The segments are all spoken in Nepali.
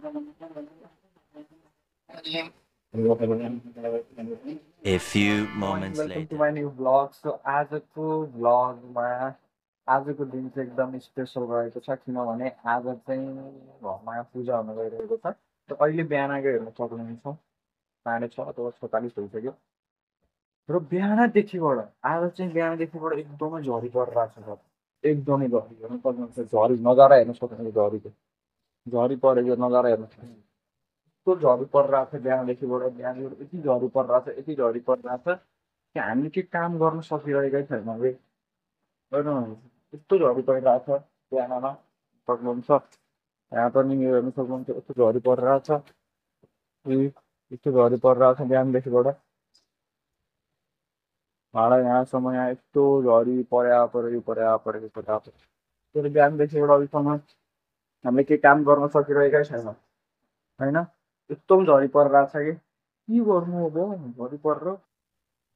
A few Morning, moments welcome to later. my new vlog. So आजको भ्लगमा आजको दिन चाहिँ एकदम स्पेसल रहेको छ किनभने आज चाहिँ घरमा पूजा हुन गइरहेको छ। र अहिले बिहानको हेर्न सक्नुहुन्छ 6:46 भइसक्यो। र बिहानदेखिबाट आज चाहिँ बिहानदेखिबाट एकदमै झरी परिरहेको छ। एकदमै झरी हेर्न सक्नुहुन्छ झरी नजारा हेर्न सक्नुहुन्छ झरीको। झरी परेको नजारा हेर्न सक्नुहुन्छ। यस्तो झरी परिरहेको छ बिहानदेखिबाट बिहानदेखि यति झरी परिरहेको छ यति झरी परिरहेको छ कि हामीले के काम गर्न सकिरहेकै छैनौँ रे। होइन यस्तो झरी परिरहेको छ बिहानमा सक्नुहुन्छ यहाँ पनि हेर्नु सक्नुहुन्छ यस्तो झरी परिरहेको छ। यस्तो झरी परिरहेको छ बिहानदेखिबाट भाडा यहाँसम्म यहाँ यस्तो झरी पर्या पऱ्यो तर बिहानदेखिबाट अहिलेसम्म हामीले केही काम गर्न सकिरहेकै छैनौँ होइन। यस्तो पनि झरी परिरहेको छ कि के गर्नु अब झरी परेर।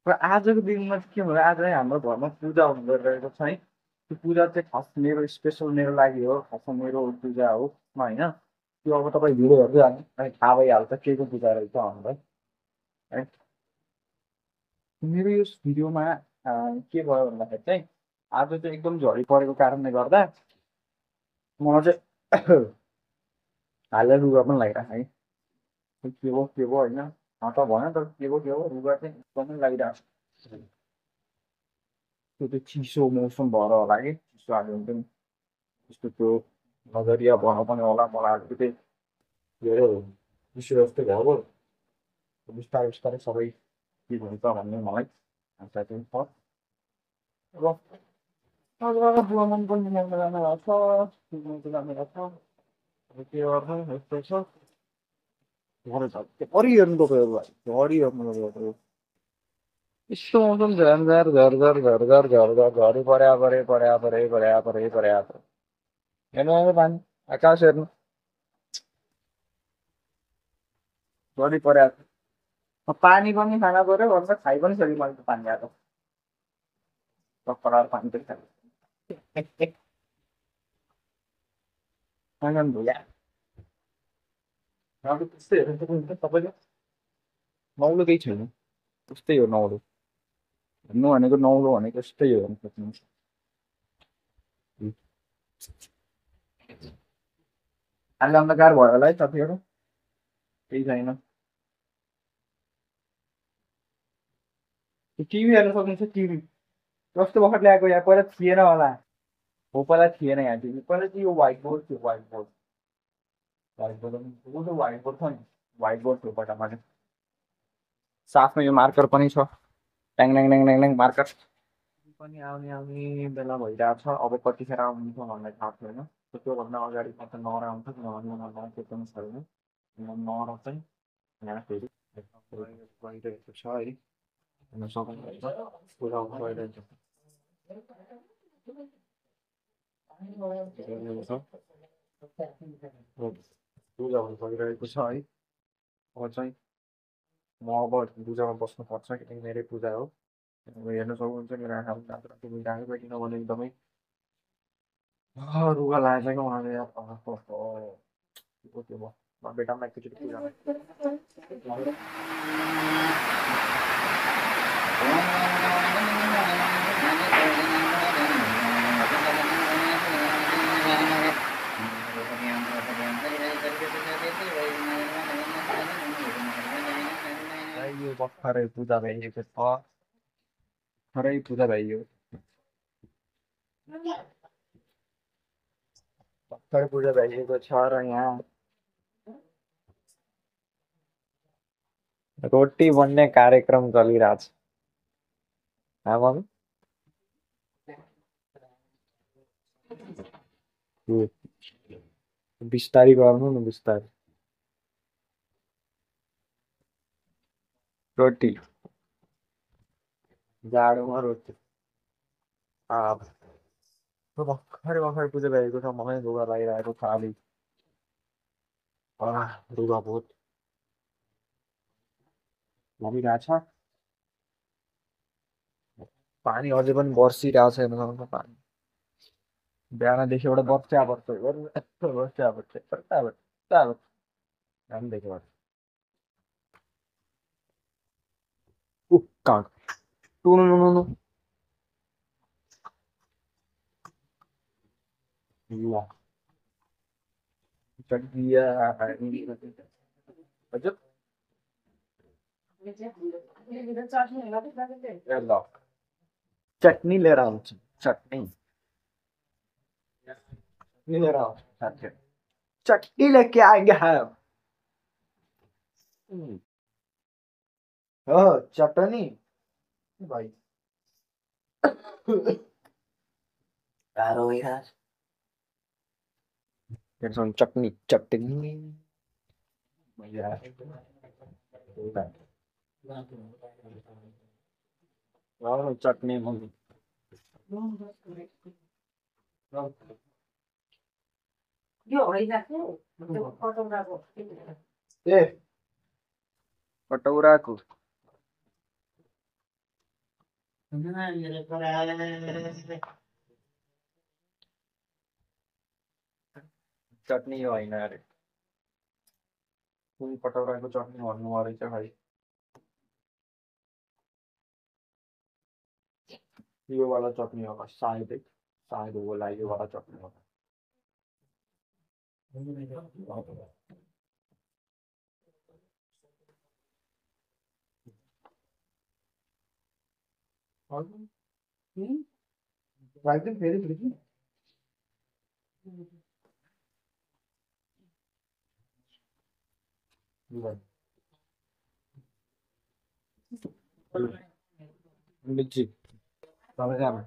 र आजको दिनमा चाहिँ के भन्दा आज है हाम्रो घरमा पूजा हुनु गइरहेको छ है। त्यो पूजा चाहिँ खास मेरो स्पेसल मेरो लागि हो खासमा मेरो पूजा हो होइन। त्यो अब तपाईँ भिडियो हेर्दै जानु थाहा भइहाल्छ के को पूजा रहेछ भनेर है। मेरो यस भिडियोमा के भयो भन्दाखेरि चाहिँ आज चाहिँ एकदम झरी परेको कारणले गर्दा मलाई चाहिँ हालैमा रुगा पनि लागिरहेको है। के भयो होइन त भएन तर के भयो रुगा चाहिँ एकदमै लागिरहेको छ। त्यो चाहिँ चिसो मौसम भएर होला कि चिसो आयो भने पनि त्यस्तो त्यो नजरिया भएर पनि होला मलाई अलिकति धेरै चिसो जस्तै भयो बिस्तारै बिस्तारै सबै के हुन्छ भन्ने मलाई आशा चाहिँ छ। र अब बुवामा पनि ल्याउनु जानु भएको छ सिक्नुको जानु भएको छ अब के गर्नु यस्तो छ। घरै झन् घरि हेर्नु तपाईँहरू भाइ घरि हेर्नु तपाईँहरू यस्तो मौसम झरझर झरझर झरझर झरझर झरी पर्या परे हेर्नु पानी आकाश हेर्नु झरी पर्या पानी पनि खाना पऱ्यो भन्छ खाइ पनि सक्यो मैले त पानी आएको टक्कर पानी पनि खाएको आँगन भुल्या अब त्यस्तै हेर्नु सक्नुहुन्छ तपाईँले नौलो केही छैन त्यस्तै हो नौलो हेर्नु भनेको नौलो भनेको यस्तै हो हेर्नु सक्नुहुन्छ। अहिले अन्धकार भयो होला है साथीहरू केही छैन। टिभी हेर्न सक्नुहुन्छ टिभी कस्तो भर्खर ल्याएको यहाँ पहिला थिएन होला हो पहिला थिएन यहाँ टिभी पहिला चाहिँ यो व्हाइट बोर्ड थियो व्हाइट बोर्ड छ नि व्हाइट बोर्ड थियो पहिला मैले साथमा यो मार्कर पनि छ ट्याङ ट्याङ ट्याङ ट्याङ ट्याङ मार्कर पनि आउने आउने बेला भइरहेको छ अब कतिखेर आउँछ भन्ने थाहा छैन। त्योभन्दा अगाडि त नर आउँछ किनभने मलाई त्यो पनि छैन नर चाहिँ यहाँ फेरि गइरहेको छ है हेर्न सक्नुहुन्छ पुरा गइरहेको छ पूजा हुन गइरहेको छ है। अब चाहिँ म अब पूजामा बस्नुपर्छ किनकि मेरै पूजा हो। अब हेर्न सक्नुहुन्छ मेरो आँखामा रातो मिलाएको छ किनभने एकदमै रुगा लागेको छ क्या उहाँले यार त्यो भयो बेटामा एकैचोटि पूजामा यो भर्खरै पूजा भइएको छ भर्खरै पूजा भइयो भर्खरै पूजा भइएको छ र यहाँ रोटी बन्ने कार्यक्रम चलिरहेछ। आमा बिस्तारी गर्नु न बिस्तारी रोटी जाडोमा रोटी भर्खरै भर्खरै पूजा भइएको छ मलाई रुगा लागिरहेको छ अलि रुगा बहुत लागिरहेछ। पानी अझै पनि बर्सिरहेको छ हेर्नु पानी बिहानदेखिबाट बर्स्या बर्छ बर्स्या बर्छ I'm the god. Oh, God. No, no, no, no, no. Yeah. चटनी अजब लो चटनी ले रहा हूँ चटनी चटनी ले रहा हूँ साथ चटनी लेके आएंगे हम हाँ चटनी भाई यारो यार there's some chutney yeah wow chutney movie ए कटौराको चटनी होइन अरे कुन कटौराको चटनी भन्नु रहेछ भाइ यो वाला चटनी होला सायदै सायद होला यो वाला चटनी होला राखिदिउँ फेरि फ्रिजमा लिची तपाईँ कहाँ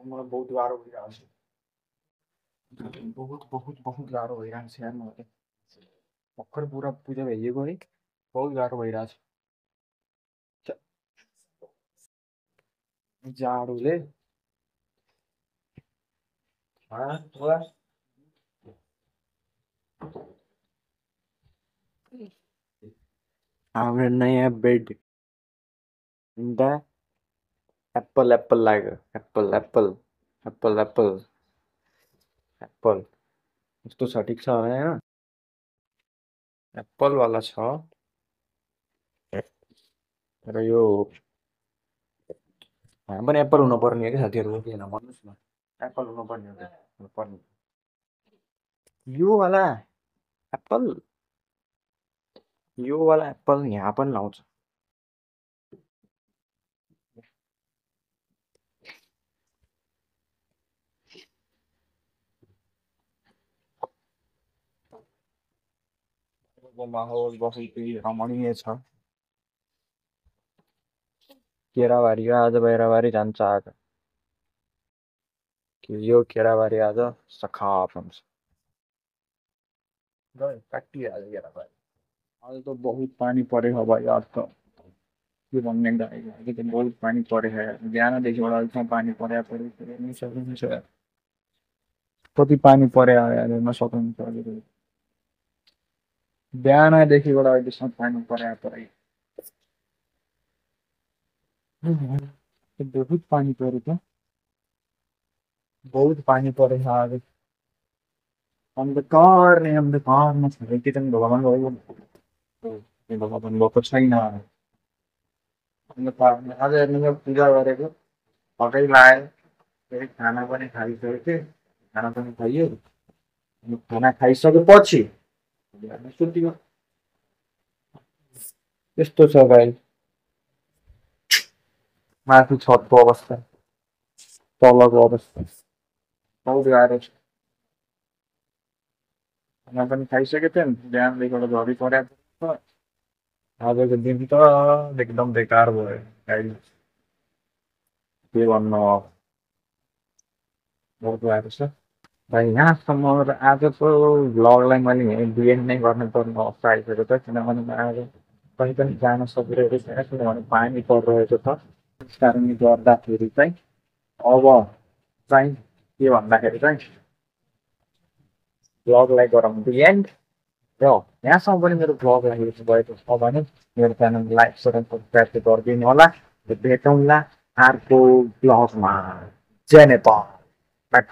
मलाई बहुत गाह्रो भइरहेको छ बहुत बहुत बहुत गाह्रो भइरहेको छ यार मलाई भर्खर पुरा पूजा भइएको है बहुत गाह्रो भइरहेको छ जाडोले हाम्रो नयाँ बेड अन्त एप्पल एप्पल लाग्यो Apple Apple Apple Apple Apple यस्तो छ ठिक छ होइन एप्पल वाला छ र यो हामी पनि एप्पल हुनुपर्ने हो कि साथीहरू किन भन्नुहोस् न एप्पल हुनुपर्ने हो हुनुपर्ने यो वाला एप्पल यो वाला एप्पल यहाँ पनि लाउँछ माहौल बहुत ही रमणीय छ केराबारी आज बाहिरबारी जान्छ आज कि यो केराबारी आज सखाप हुन्छ काटिहाल्यो केराबारी आज त बहुत पानी परेको भाइ आज त के भन्ने आज त बहुत पानी परेको बिहानदेखिबाट अहिलेसम्म पानी परेको कति पानी पऱ्यो हेर्न सक्नुहुन्छ अहिले बिहानदेखिबाट अहिलेसम्म पानी परे बहुत पानी पऱ्यो त बहुत पानी परेको आज अन्धकारमा छ किचन भगवान भगवान भएको छैन अन्धकारमा आज हेर्नु पूजा गरेको हकै लायो फेरि खाना पनि खाइसकेको खाना पनि खाइयो खाना खाइसकेपछि सुत्यो यस्तो छ भाइ माथि छतको अवस्था तलको अवस्था बहुत गाह्रो छ खाना पनि खाइसकेको थिएँ बिहानदेखिबाट झरी परेको छ आजको दिन त एकदम बेकार भयो के भन्नु अब बहुत गाह्रो छ भाइ यहाँसम्म आजको भ्लगलाई मैले बिएन नै गर्नुपर्ने अवस्था आइसकेको छ किनभने आज कहीँ पनि जान सकिरहेको छैन किनभने पानी परिरहेको छ त्यस कारणले गर्दाखेरि चाहिँ अब चाहिँ के भन्दाखेरि चाहिँ भ्लगलाई गरौँ बिएन्ड र यहाँसम्म पनि मेरो भ्लगलाई हेर्नु भएको छ भने मेरो च्यानल लाइक सेयर सब्सक्राइब गरिदिनु होला भेटौँला अर्को भ्लगमा जय नेपाल बाई